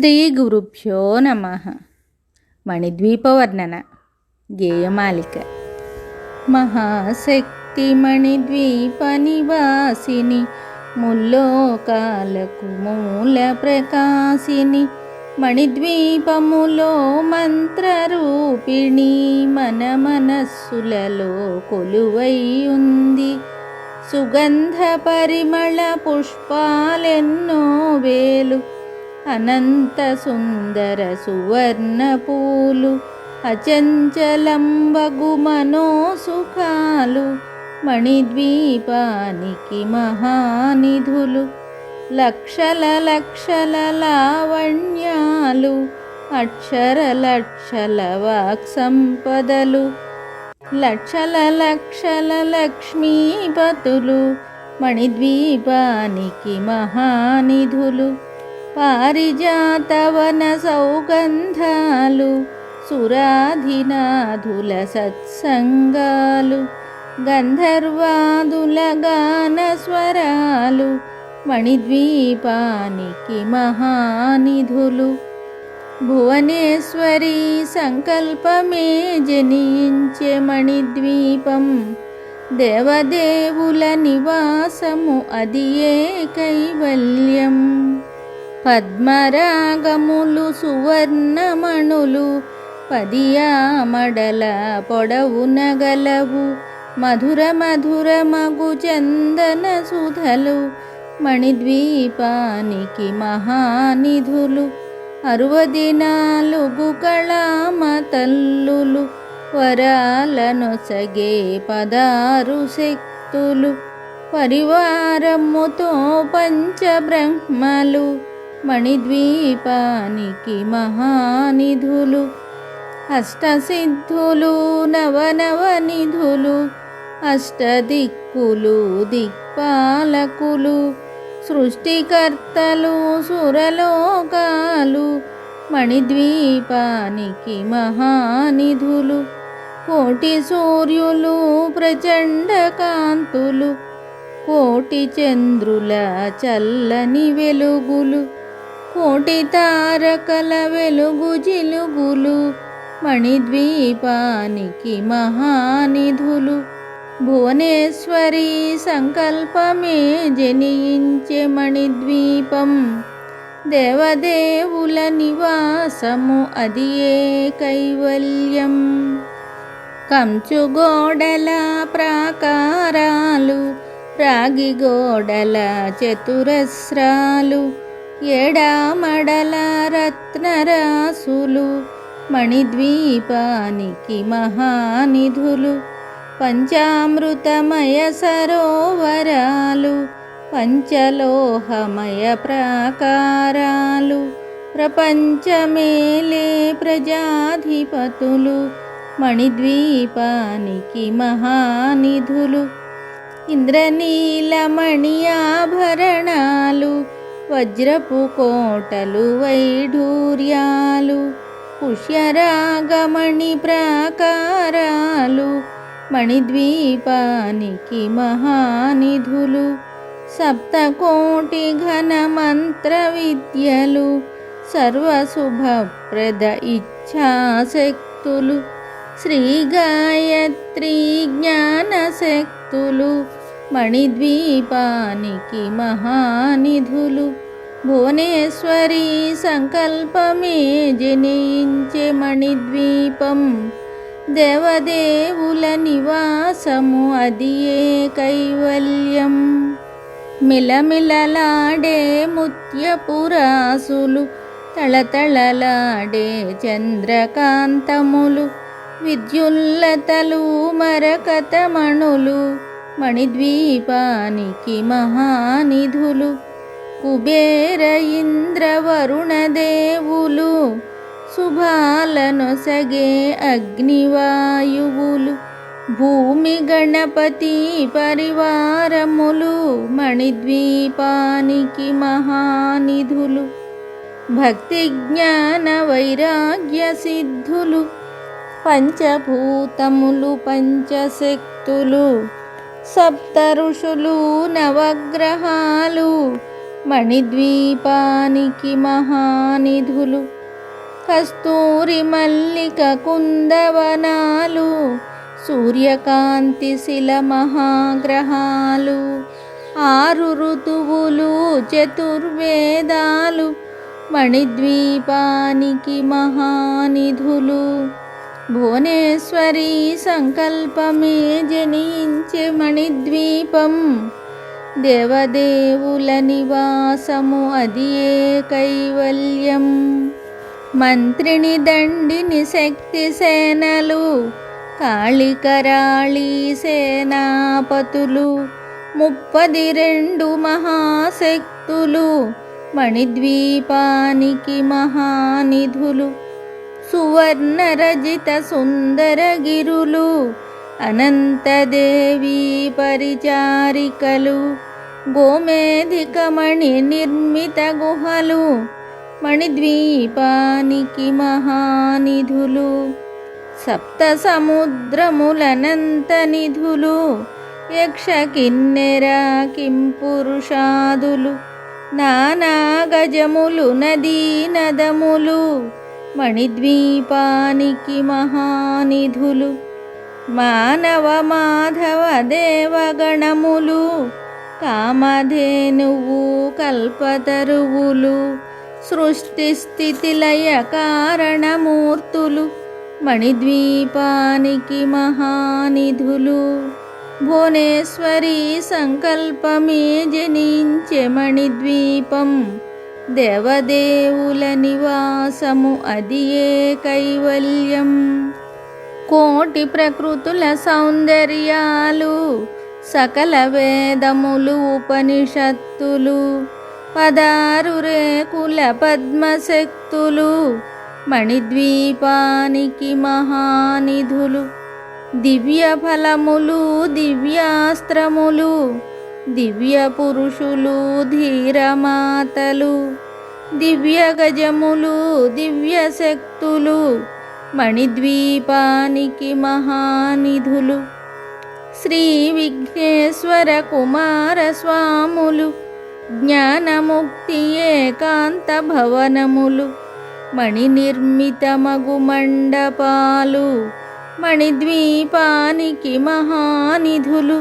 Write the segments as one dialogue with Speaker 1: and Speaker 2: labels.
Speaker 1: శ్రీ గురుభ్యో నమః. మణిద్వీపవర్ణన గేయమాలిక. మహాశక్తి మణిద్వీప నివాసిని, ముల్లోకాలకు మూల ప్రకాశిని, మణిద్వీపములో మంత్రరూపిణి, మన మనస్సులలో కొలువై ఉంది. సుగంధ పరిమళ పుష్పాలెన్నో వేలు, అనంత సుందర సువర్ణ పూలు, అచంచలం వగు మనోసుఖాలు, మణిద్వీపానికి మహానిధులు. లక్షల లక్షల లావణ్యాలు, అక్షర లక్షల వాక్సంపదలు, లక్షల లక్షల లక్ష్మీపతులు, మణిద్వీపానికి మహానిధులు. పారిజాతవన సౌగంధాలు, సురాధినాథుల సత్సంగాలు, గంధర్వాదుల గాన స్వరాలు, మణిద్వీపానికి మహానిధులు. భువనేశ్వరి సంకల్పమే జనించే మణిద్వీపం, దేవదేవుల నివాసము అదియే కైవల్యం. పద్మరాగములు సువర్ణమణులు, పదియామడల పొడవున గలవు, మధుర మధుర మగు చందన సుధలు, మణిద్వీపానికి మహానిధులు. 64 కళామ తల్లులు, వరాలనొసగే 16 శక్తులు, పరివారముతో పంచబ్రహ్మలు, మణిద్వీపానికి మహానిధులు. అష్టసిద్ధులు నవనవనిధులు, అష్టదిక్కులు దిక్పాలకులు, సృష్టికర్తలు సురలోకాలు, మణిద్వీపానికి మహానిధులు. కోటి సూర్యులు ప్రచండ కాంతులు, కోటి చంద్రుల చల్లని వెలుగులు, కోటి తారకల వెలుగు జిలుగులు, మణిద్వీపానికి మహానిధులు. భువనేశ్వరి సంకల్పమే జనించే మణిద్వీపం, దేవదేవుల నివాసము అదియే కైవల్యం. కంచుగోడల ప్రాకారాలు, రాగి గోడల చతురస్రాలు, ఏడామడల రత్నరాసులు, మణిద్వీపానికి మహానిధులు. పంచామృతమయ సరోవరాలు, పంచలోహమయ ప్రాకారాలు, ప్రపంచమేలే ప్రజాధిపతులు, మణిద్వీపానికి మహానిధులు. ఇంద్రనీలమణి ఆభరణాలు, వజ్రపు కోటలు వైఢూర్యాలు, పుష్యరాగమణి ప్రాకారాలు, మణిద్వీపానికి మహానిధులు. సప్తకోటి ఘన మంత్ర విద్యలు, సర్వశుభప్రద ఇచ్ఛాశక్తులు, శ్రీ గాయత్రీ జ్ఞానశక్తులు, మణిద్వీపానికి మహానిధులు. భువనేశ్వరి సంకల్పమే జనించే మణిద్వీపం, దేవదేవుల నివాసము అదియే కైవల్యం. మిలమిలలాడే ముత్యపురాసులు, తళతళలాడే చంద్రకాంతములు, విద్యుల్లతలు మరకతమణులు, మణిద్వీపానికి మహానిధులు. కుబేర ఇంద్ర వరుణ దేవులు, శుభాలనొసగే అగ్నివాయువులు, భూమి గణపతి పరివారములు, మణిద్వీపానికి మహానిధులు. భక్తి జ్ఞాన వైరాగ్య సిద్ధులు, పంచభూతములు పంచశక్తులు, సప్త ఋషులు నవగ్రహాలు, మణిద్వీపానికి మహానిధులు. కస్తూరి మల్లిక కుందవనాలు, సూర్యకాంతి శిల మహాగ్రహాలు, 6 ఋతువులు చతుర్వేదాలు మణిద్వీపానికి మహానిధులు. భువనేశ్వరి సంకల్పమే జనించే మణిద్వీపం, దేవదేవుల నివాసము అది ఏ కైవల్యం. మంత్రిని దండిని శక్తి సేనలు, కాళికరాళి సేనాపతులు, 32 మహాశక్తులు మణిద్వీపానికి మహానిధులు. సువర్ణరజిత సుందరగిరులు, అనంతదేవి పరిచారికలు, గోమేధికమణి నిర్మిత గుహలు మణిద్వీపానికి మహానిధులు. 7 సముద్రములనంత నిధులు, యక్ష కిన్నెర కింపురుషాదులు, నానా గజములు నదీ నదములు మణిద్వీపానికి మహానిధులు. మానవ మాధవ దేవగణములు, కామధేనువు కల్పతరువులు, సృష్టి స్థితి లయ కారణమూర్తులు మణిద్వీపానికి మహానిధులు. భువనేశ్వరి సంకల్పమే జనించే మణిద్వీపం, దేవదేవుల నివాసము అది ఏ కైవల్యం. కోటి ప్రకృతుల సౌందర్యాలు, సకల వేదములు ఉపనిషత్తులు, 16 రేకుల పద్మశక్తులు మణిద్వీపానికి మహానిధులు. దివ్య ఫలములు దివ్యాస్త్రములు, దివ్య పురుషులు ధీరమాతలు, దివ్య గజములు దివ్య శక్తులు మణిద్వీపానికి మహానిధులు. శ్రీ విఘ్నేశ్వర కుమార స్వాములు, జ్ఞానముక్తి ఏకాంత భవనములు మణి నిర్మితమగు మండపాలు మణిద్వీపానికి మహానిధులు.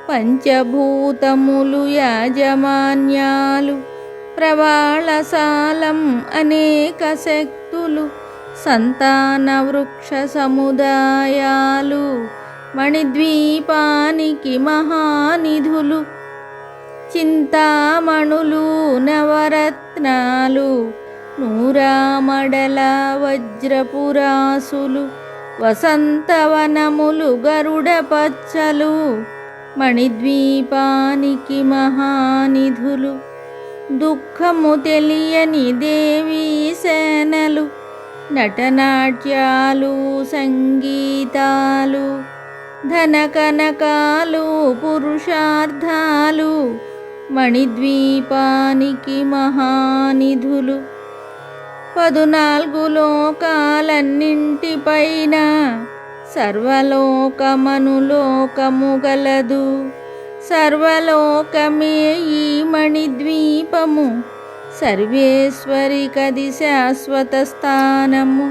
Speaker 1: పంచభూతములు యాజమాన్యాలు, ప్రవాళసాలం అనేక శక్తులు, సంతాన వృక్ష సముదాయాలు మణిద్వీపానికి మహానిధులు. చింతామణులు నవరత్నాలు, నూరామడల వజ్రపురాసులు, వసంతవనములు గరుడ పచ్చలు మణిద్వీపానికి మహానిధులు. దుఃఖము తెలియని దేవీ సేనలు, నటనాట్యాలు సంగీతాలు, ధనకనకాలు పురుషార్థాలు మణిద్వీపానికి మహానిధులు. 14 లోకాలన్నింటిపైన సర్వలోకమనులోకము గలదు. సర్వలోకమే ఈ మణిద్వీపము, సర్వేశ్వరికది శాశ్వత స్థానము.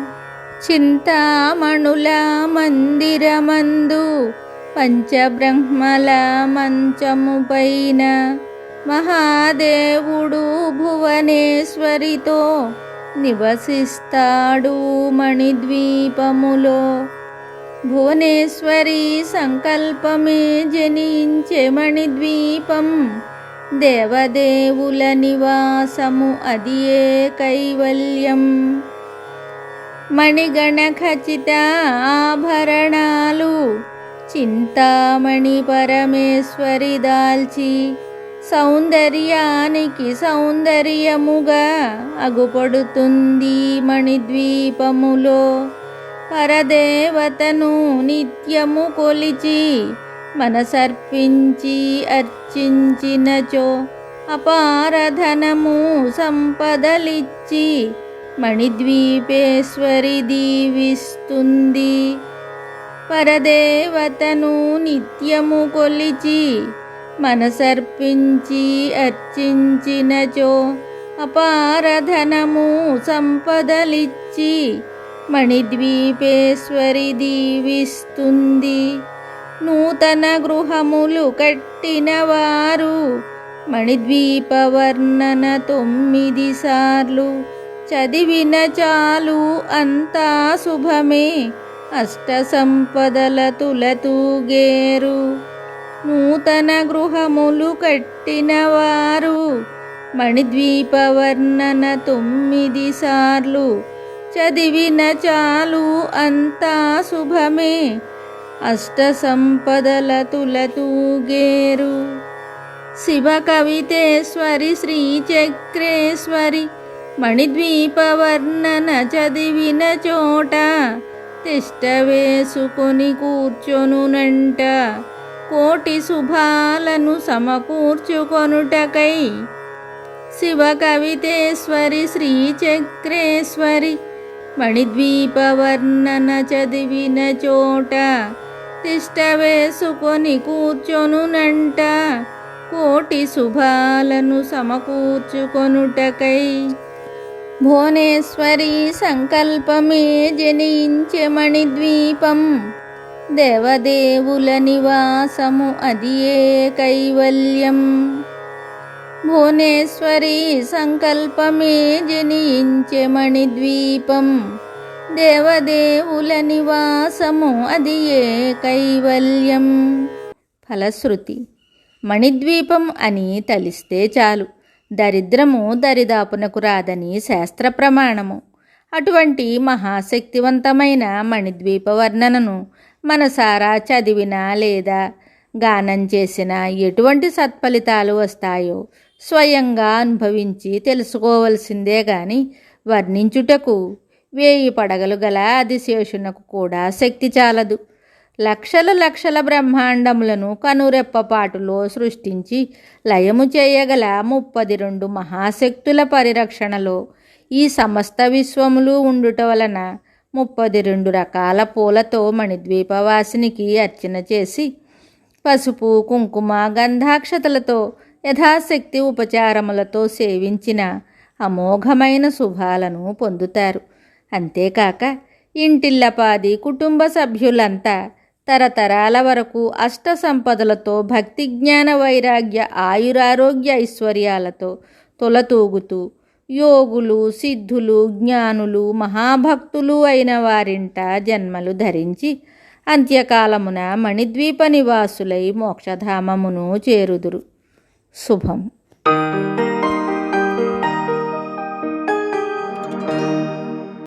Speaker 1: చింతామణుల మందిరమందు, పంచబ్రహ్మల మంచము పైన, మహాదేవుడు భువనేశ్వరితో నివసిస్తాడు మణిద్వీపములో. భువనేశ్వరి సంకల్పమే జనించే మణిద్వీపం, దేవదేవుల నివాసము అది ఏ కైవల్యం. మణిగణ ఖచిత ఆభరణాలు, చింతామణి పరమేశ్వరి దాల్చి, సౌందర్యానికి సౌందర్యముగా అగుపడుతుంది మణిద్వీపములో. పరదేవతను నిత్యము కొలిచి, మనసర్పించి అర్చించినచో, అపారధనము సంపదలిచ్చి మణిద్వీపేశ్వరి దీవిస్తుంది. పరదేవతను నిత్యము కొలిచి, మనసర్పించి అర్చించినచో అపారధనము సంపదలిచ్చి మణిద్వీపేశ్వరి దీవిస్తుంది. నూతన గృహములు కట్టినవారు మణిద్వీప వర్ణన 9 సార్లు చదివిన చాలు అంతా శుభమే. అష్ట సంపదల తులతూగేరు. నూతన గృహములు కట్టినవారు మణిద్వీప వర్ణన 9 సార్లు చదివిన చాలు అంతా శుభమే. అష్ట సంపదల తులతూగేరు. శివ కవితేశ్వరి శ్రీచక్రేశ్వరి మణిద్వీప వర్ణన చదివిన చోట తిష్ట వేసుకొని కూర్చొనునంట. కోటి శుభాలను సమకూర్చుకొనుటకై. శివ కవితేశ్వరి శ్రీచక్రేశ్వరి మణిద్వీప వర్ణన చదివిన చోట తిష్ట వేసుకొని కూర్చొనునంట. కోటి శుభాలను సమకూర్చుకొనుటకై. భువనేశ్వరి సంకల్పమే జనించే మణిద్వీపం. దేవదేవుల నివాసము అదియే కైవల్యం. భువనేశ్వరి సంకల్పమే జనించే మణిద్వీపం. దేవదేవుల నివాసము అదియే కైవల్యం. ఫలశ్రుతి. మణిద్వీపం అని తలిస్తే చాలు దరిద్రము దరిదాపునకు రాదని శాస్త్ర ప్రమాణము. అటువంటి మహాశక్తివంతమైన మణిద్వీప వర్ణనను మనసారా చదివినా లేదా గానం చేసినా ఎటువంటి సత్ఫలితాలు వస్తాయో స్వయంగా అనుభవించి తెలుసుకోవలసిందే గాని వర్ణించుటకు 1000 పడగలు గల ఆదిశేషునకు కూడా శక్తి చాలదు. లక్షల లక్షల బ్రహ్మాండములను కనురెప్పపాటులో సృష్టించి లయము చేయగల 32 మహాశక్తుల పరిరక్షణలో ఈ సమస్త విశ్వములు ఉండుట వలన 32 రకాల పూలతో మణిద్వీపవాసినికి అర్చన చేసి పసుపు కుంకుమ గంధాక్షతలతో యథాశక్తి ఉపచారములతో సేవించిన అమోఘమైన శుభాలను పొందుతారు. అంతేకాక ఇంటిల్లపాది కుటుంబ సభ్యులంతా తరతరాల వరకు అష్ట సంపదలతో భక్తి జ్ఞాన వైరాగ్య ఆయురారోగ్య ఐశ్వర్యాలతో తొలతూగుతూ యోగులు సిద్ధులు జ్ఞానులు మహాభక్తులు అయిన వారింట జన్మలు ధరించి అంత్యకాలమున మణిద్వీప నివాసులై మోక్షధామమును చేరుదురు. శుభం.